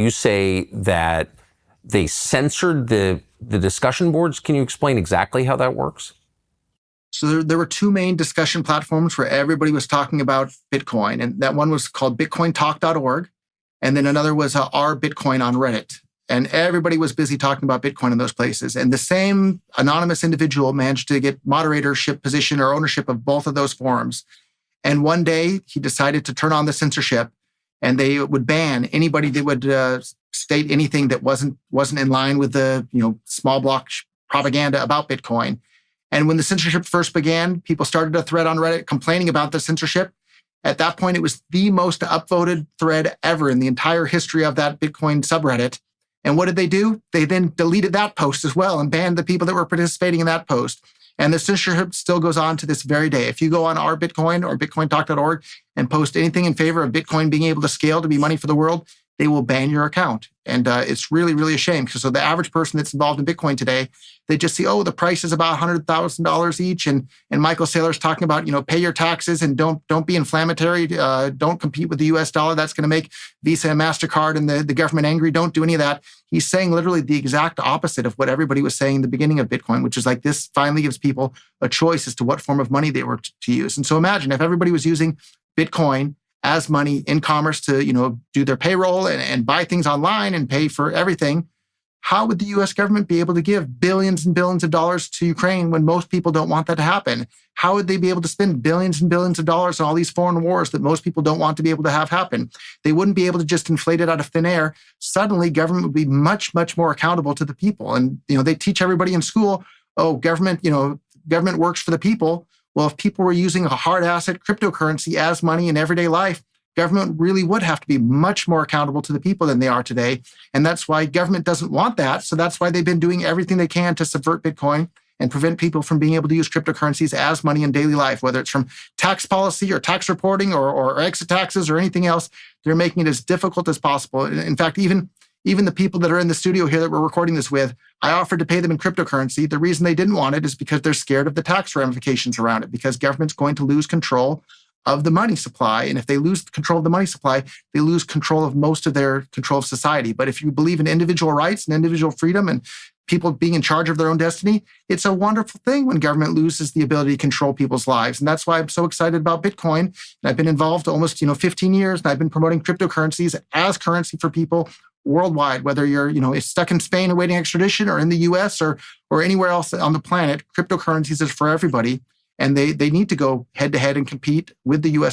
You say that they censored the discussion boards. Can you explain exactly how that works? So there were two main discussion platforms where everybody was talking about Bitcoin. And that one was called bitcointalk.org. And then another was our Bitcoin on Reddit. And everybody was busy talking about Bitcoin in those places. And the same anonymous individual managed to get moderatorship position or ownership of both of those forums. And one day he decided to turn on the censorship, and they would ban anybody that would state anything that wasn't in line with the small block propaganda about Bitcoin. And when the censorship first began, people started a thread on Reddit complaining about the censorship. At that point, it was the most upvoted thread ever in the entire history of that Bitcoin subreddit. And what did they do? They then deleted that post as well and banned the people that were participating in that post. And the censorship still goes on to this very day. If you go on our Bitcoin or bitcointalk.org and post anything in favor of Bitcoin being able to scale to be money for the world, they will ban your account. And it's really, really a shame, because so the average person that's involved in Bitcoin today, they just see, the price is about $100,000 each. And Michael Saylor's talking about, pay your taxes and don't be inflammatory. Don't compete with the US dollar. That's going to make Visa and MasterCard and the government angry. Don't do any of that. He's saying literally the exact opposite of what everybody was saying in the beginning of Bitcoin, which is like, this finally gives people a choice as to what form of money they were to use. And so imagine if everybody was using Bitcoin as money in commerce to, do their payroll and buy things online and pay for everything. How would the US government be able to give billions and billions of dollars to Ukraine when most people don't want that to happen? How would they be able to spend billions and billions of dollars on all these foreign wars that most people don't want to be able to have happen? They wouldn't be able to just inflate it out of thin air. Suddenly, government would be much, much more accountable to the people. And, they teach everybody in school, government works for the people. Well, if people were using a hard asset cryptocurrency as money in everyday life, government really would have to be much more accountable to the people than they are today. And that's why government doesn't want that. So that's why they've been doing everything they can to subvert Bitcoin and prevent people from being able to use cryptocurrencies as money in daily life, whether it's from tax policy or tax reporting or exit taxes or anything else. They're making it as difficult as possible. In fact, even the people that are in the studio here that we're recording this with, I offered to pay them in cryptocurrency. The reason they didn't want it is because they're scared of the tax ramifications around it, because government's going to lose control of the money supply. And if they lose control of the money supply, they lose control of most of their control of society. But if you believe in individual rights and individual freedom and people being in charge of their own destiny, it's a wonderful thing when government loses the ability to control people's lives. And that's why I'm so excited about Bitcoin. And I've been involved almost 15 years, and I've been promoting cryptocurrencies as currency for people worldwide, whether you're stuck in Spain awaiting extradition or in the US or anywhere else on the planet. Cryptocurrencies is for everybody. And they need to go head to head and compete with the US